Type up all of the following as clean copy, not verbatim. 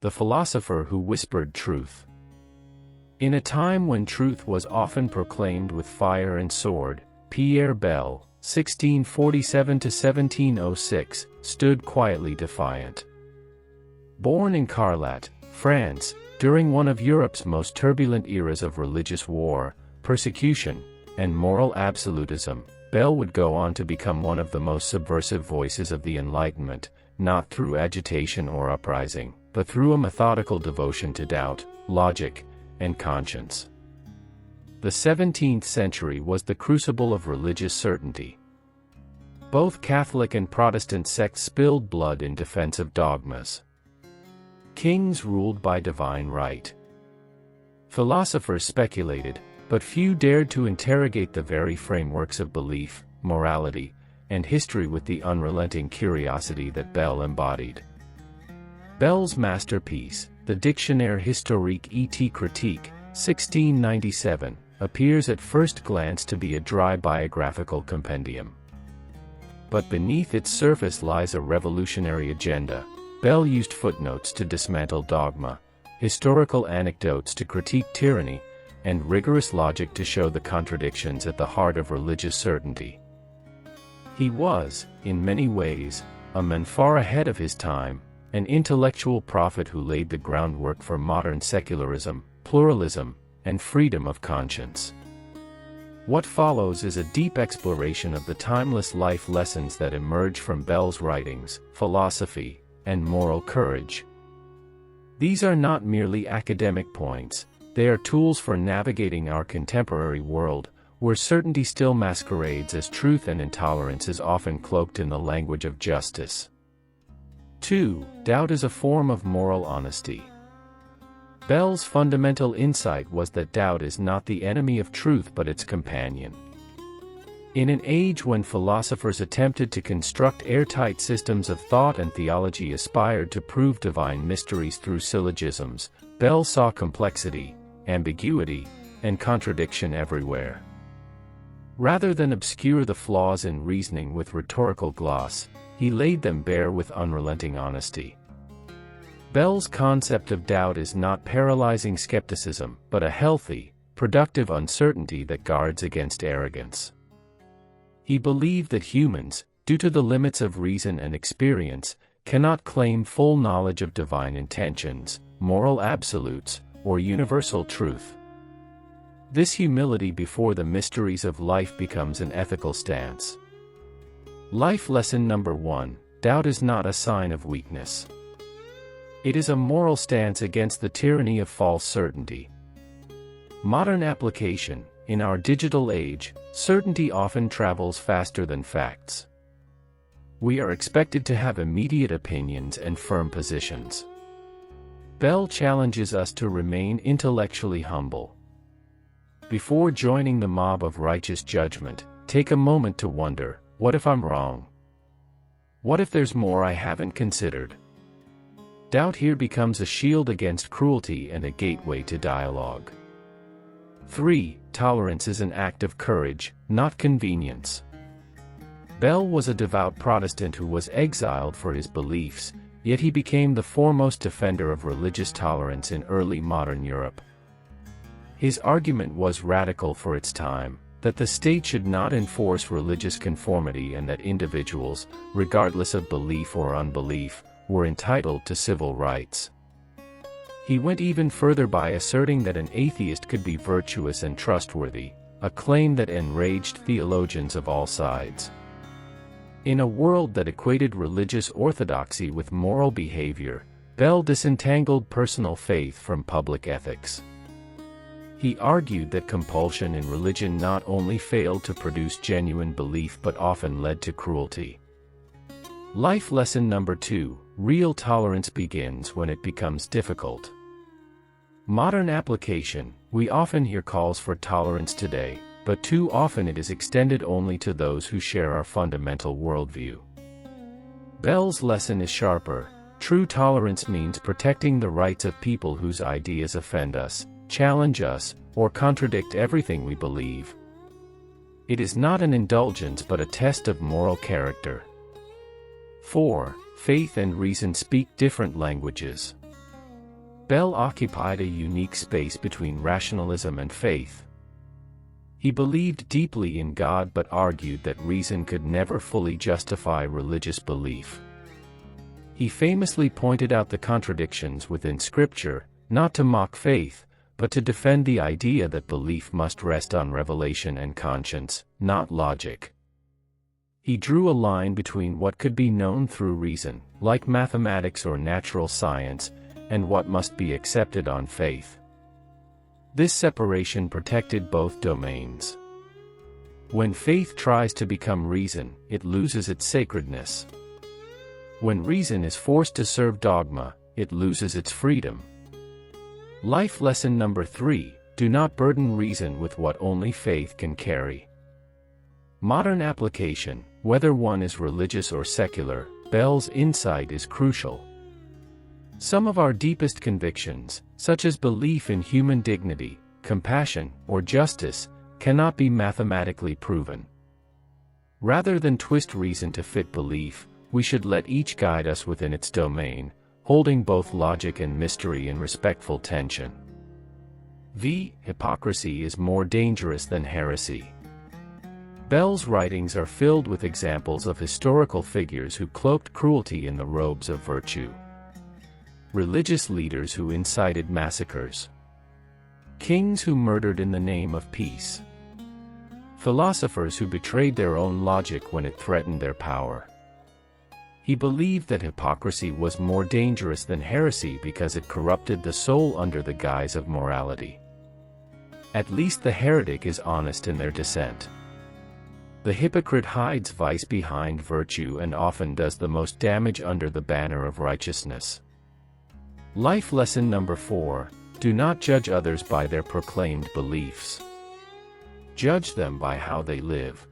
the philosopher who whispered truth. In a time when truth was often proclaimed with fire and sword, Pierre Bayle, 1647–1706, stood quietly defiant. Born in Carlat, France, during one of Europe's most turbulent eras of religious war, persecution, and moral absolutism, Bayle would go on to become one of the most subversive voices of the Enlightenment, not through agitation or uprising, but through a methodical devotion to doubt, logic, and conscience. The 17th century was the crucible of religious certainty. Both Catholic and Protestant sects spilled blood in defense of dogmas. Kings ruled by divine right. Philosophers speculated, but few dared to interrogate the very frameworks of belief, morality, and history with the unrelenting curiosity that Bayle embodied. Bayle's masterpiece, the Dictionnaire historique et critique, 1697, appears at first glance to be a dry biographical compendium. But beneath its surface lies a revolutionary agenda. Bayle used footnotes to dismantle dogma, historical anecdotes to critique tyranny, and rigorous logic to show the contradictions at the heart of religious certainty. He was, in many ways, a man far ahead of his time, an intellectual prophet who laid the groundwork for modern secularism, pluralism, and freedom of conscience. What follows is a deep exploration of the timeless life lessons that emerge from Bayle's writings, philosophy, and moral courage. These are not merely academic points, they are tools for navigating our contemporary world, where certainty still masquerades as truth and intolerance is often cloaked in the language of justice. 2. Doubt is a form of moral honesty. Bayle's fundamental insight was that doubt is not the enemy of truth but its companion. In an age when philosophers attempted to construct airtight systems of thought and theology aspired to prove divine mysteries through syllogisms, Bayle saw complexity, ambiguity, and contradiction everywhere. Rather than obscure the flaws in reasoning with rhetorical gloss, he laid them bare with unrelenting honesty. Bayle's concept of doubt is not paralyzing skepticism, but a healthy, productive uncertainty that guards against arrogance. He believed that humans, due to the limits of reason and experience, cannot claim full knowledge of divine intentions, moral absolutes, or universal truth. This humility before the mysteries of life becomes an ethical stance. Life lesson number 1: doubt is not a sign of weakness. It is a moral stance against the tyranny of false certainty. Modern application: in our digital age, certainty often travels faster than facts. We are expected to have immediate opinions and firm positions. Bayle challenges us to remain intellectually humble. Before joining the mob of righteous judgment, take a moment to wonder, what if I'm wrong? What if there's more I haven't considered? Doubt here becomes a shield against cruelty and a gateway to dialogue. 3. Tolerance is an act of courage, not convenience. Bayle was a devout Protestant who was exiled for his beliefs, yet he became the foremost defender of religious tolerance in early modern Europe. His argument was radical for its time, that the state should not enforce religious conformity and that individuals, regardless of belief or unbelief, were entitled to civil rights. He went even further by asserting that an atheist could be virtuous and trustworthy, a claim that enraged theologians of all sides. In a world that equated religious orthodoxy with moral behavior, Bayle disentangled personal faith from public ethics. He argued that compulsion in religion not only failed to produce genuine belief but often led to cruelty. Life lesson number 2: real tolerance begins when it becomes difficult. Modern application: we often hear calls for tolerance today, but too often it is extended only to those who share our fundamental worldview. Bayle's lesson is sharper. True tolerance means protecting the rights of people whose ideas offend us, challenge us, or contradict everything we believe. It is not an indulgence but a test of moral character. 4. Faith and reason speak different languages. Bayle occupied a unique space between rationalism and faith. He believed deeply in God but argued that reason could never fully justify religious belief. He famously pointed out the contradictions within Scripture, not to mock faith, but to defend the idea that belief must rest on revelation and conscience, not logic. He drew a line between what could be known through reason, like mathematics or natural science, and what must be accepted on faith. This separation protected both domains. When faith tries to become reason, it loses its sacredness. When reason is forced to serve dogma, it loses its freedom. Life lesson number 3: do not burden reason with what only faith can carry. Modern application, whether one is religious or secular, Bayle's insight is crucial. Some of our deepest convictions, such as belief in human dignity, compassion, or justice, cannot be mathematically proven. Rather than twist reason to fit belief, we should let each guide us within its domain, holding both logic and mystery in respectful tension. Hypocrisy is more dangerous than heresy. Bayle's writings are filled with examples of historical figures who cloaked cruelty in the robes of virtue. Religious leaders who incited massacres. Kings who murdered in the name of peace. Philosophers who betrayed their own logic when it threatened their power. He believed that hypocrisy was more dangerous than heresy because it corrupted the soul under the guise of morality. At least the heretic is honest in their dissent. The hypocrite hides vice behind virtue and often does the most damage under the banner of righteousness. Life lesson number 4: do not judge others by their proclaimed beliefs. Judge them by how they live.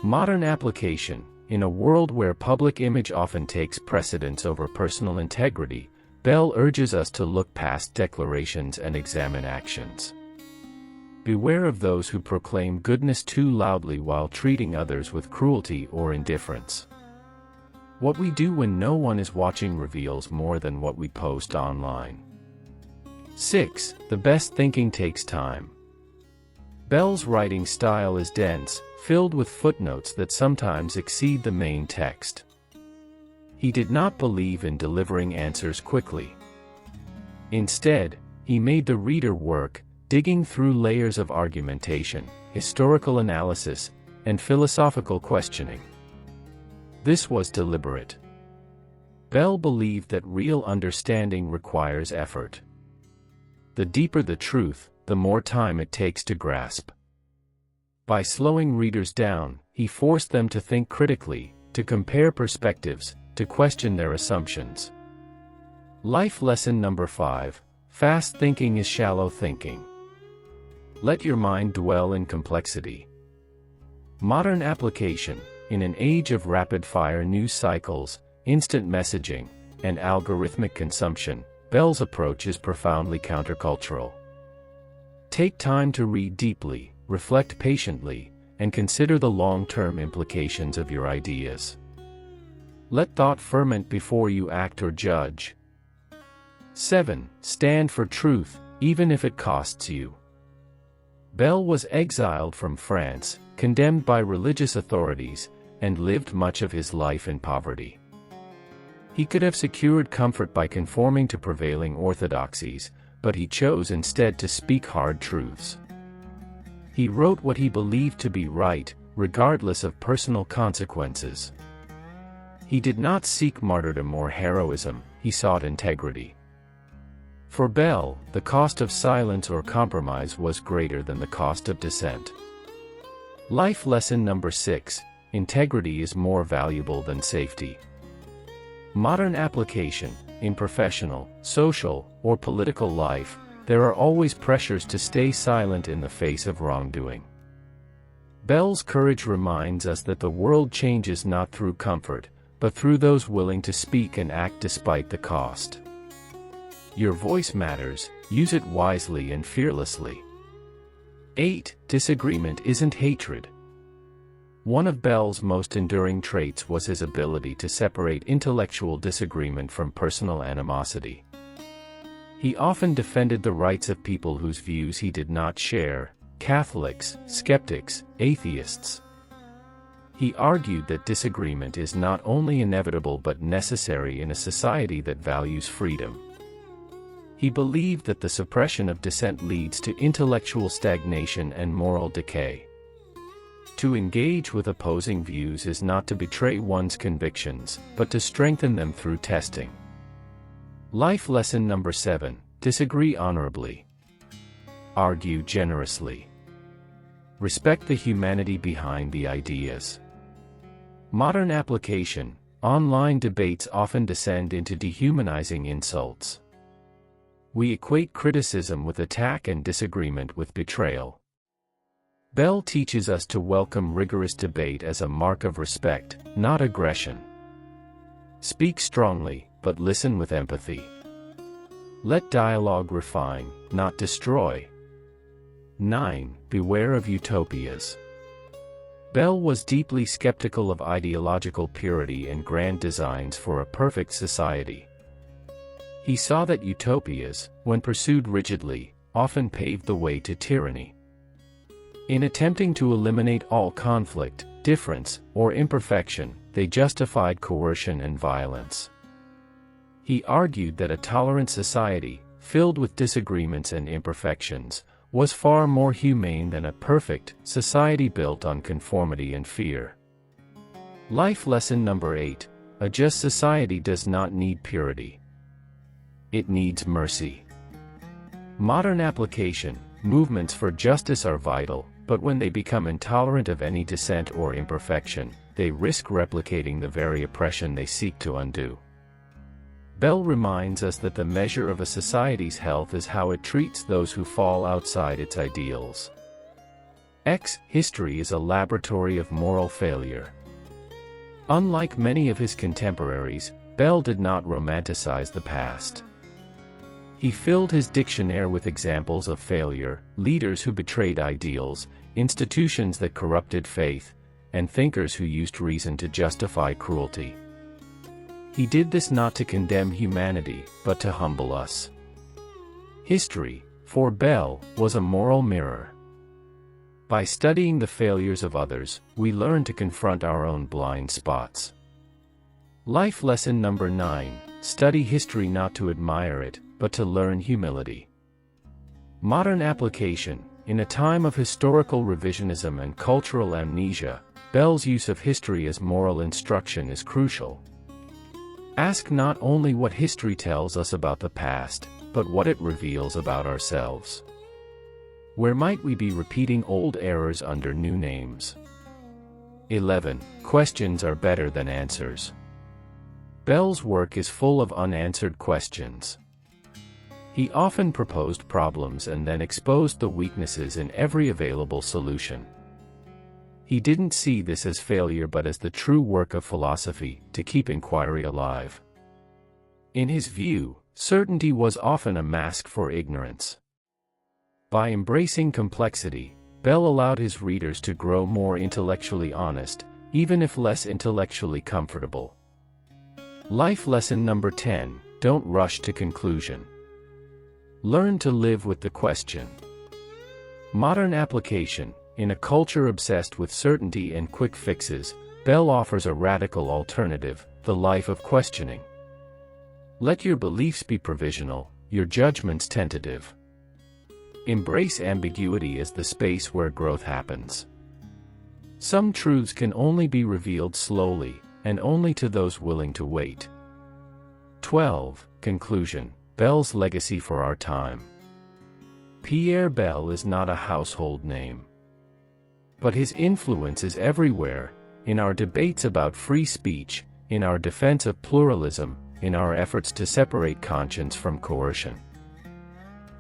Modern application: in a world where public image often takes precedence over personal integrity, Bayle urges us to look past declarations and examine actions. Beware of those who proclaim goodness too loudly while treating others with cruelty or indifference. What we do when no one is watching reveals more than what we post online. 6. The best thinking takes time. Bayle's writing style is dense, filled with footnotes that sometimes exceed the main text. He did not believe in delivering answers quickly. Instead, he made the reader work, digging through layers of argumentation, historical analysis, and philosophical questioning. This was deliberate. Bayle believed that real understanding requires effort. The deeper the truth, the more time it takes to grasp. By slowing readers down, he forced them to think critically, to compare perspectives, to question their assumptions. Life lesson number 5: fast thinking is shallow thinking. Let your mind dwell in complexity. Modern application: in an age of rapid-fire news cycles, instant messaging, and algorithmic consumption, Bayle's approach is profoundly countercultural. Take time to read deeply, reflect patiently, and consider the long-term implications of your ideas. Let thought ferment before you act or judge. 7. Stand for truth, even if it costs you. Bayle was exiled from France, condemned by religious authorities, and lived much of his life in poverty. He could have secured comfort by conforming to prevailing orthodoxies, but he chose instead to speak hard truths. He wrote what he believed to be right, regardless of personal consequences. He did not seek martyrdom or heroism, he sought integrity. For Bayle, the cost of silence or compromise was greater than the cost of dissent. Life lesson number 6: integrity is more valuable than safety. Modern application: in professional, social, or political life, there are always pressures to stay silent in the face of wrongdoing. Bayle's courage reminds us that the world changes not through comfort, but through those willing to speak and act despite the cost. Your voice matters, use it wisely and fearlessly. 8. Disagreement isn't hatred. One of Bayle's most enduring traits was his ability to separate intellectual disagreement from personal animosity. He often defended the rights of people whose views he did not share: Catholics, skeptics, atheists. He argued that disagreement is not only inevitable but necessary in a society that values freedom. He believed that the suppression of dissent leads to intellectual stagnation and moral decay. To engage with opposing views is not to betray one's convictions, but to strengthen them through testing. Life lesson number 7: disagree honorably. Argue generously. Respect the humanity behind the ideas. Modern application: online debates often descend into dehumanizing insults. We equate criticism with attack and disagreement with betrayal. Bayle teaches us to welcome rigorous debate as a mark of respect, not aggression. Speak strongly, but listen with empathy. Let dialogue refine, not destroy. 9. Beware of utopias. Bayle was deeply skeptical of ideological purity and grand designs for a perfect society. He saw that utopias, when pursued rigidly, often paved the way to tyranny. In attempting to eliminate all conflict, difference, or imperfection, they justified coercion and violence. He argued that a tolerant society, filled with disagreements and imperfections, was far more humane than a perfect society built on conformity and fear. Life lesson number 8: a just society does not need purity. It needs mercy. Modern application: movements for justice are vital, but when they become intolerant of any dissent or imperfection, they risk replicating the very oppression they seek to undo. Bayle reminds us that the measure of a society's health is how it treats those who fall outside its ideals. History is a laboratory of moral failure. Unlike many of his contemporaries, Bayle did not romanticize the past. He filled his dictionary with examples of failure: leaders who betrayed ideals, institutions that corrupted faith, and thinkers who used reason to justify cruelty. He did this not to condemn humanity, but to humble us. History, for Bayle, was a moral mirror. By studying the failures of others, we learn to confront our own blind spots. Life lesson number 9: study history not to admire it, but to learn humility. Modern application: in a time of historical revisionism and cultural amnesia, Bayle's use of history as moral instruction is crucial. Ask not only what history tells us about the past, but what it reveals about ourselves. Where might we be repeating old errors under new names? 11. Questions are better than answers. Bayle's work is full of unanswered questions. He often proposed problems and then exposed the weaknesses in every available solution. He didn't see this as failure but as the true work of philosophy, to keep inquiry alive. In his view, certainty was often a mask for ignorance. By embracing complexity, Bayle allowed his readers to grow more intellectually honest, even if less intellectually comfortable. Life lesson number 10: don't rush to conclusion. Learn to live with the question. Modern application: in a culture obsessed with certainty and quick fixes, Bayle offers a radical alternative: the life of questioning. Let your beliefs be provisional, your judgments tentative. Embrace ambiguity as the space where growth happens. Some truths can only be revealed slowly, and only to those willing to wait. 12. Conclusion: Bayle's legacy for our time. Pierre Bayle is not a household name. But his influence is everywhere, in our debates about free speech, in our defense of pluralism, in our efforts to separate conscience from coercion.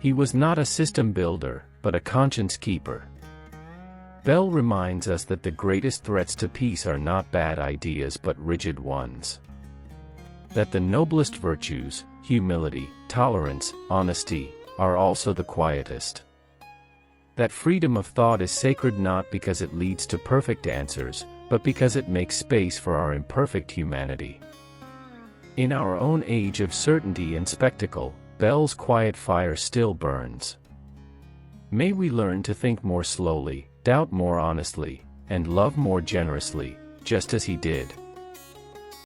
He was not a system builder, but a conscience keeper. Bayle reminds us that the greatest threats to peace are not bad ideas but rigid ones. That the noblest virtues, humility, tolerance, honesty, are also the quietest. That freedom of thought is sacred not because it leads to perfect answers, but because it makes space for our imperfect humanity. In our own age of certainty and spectacle, Bayle's quiet fire still burns. May we learn to think more slowly, doubt more honestly, and love more generously, just as he did.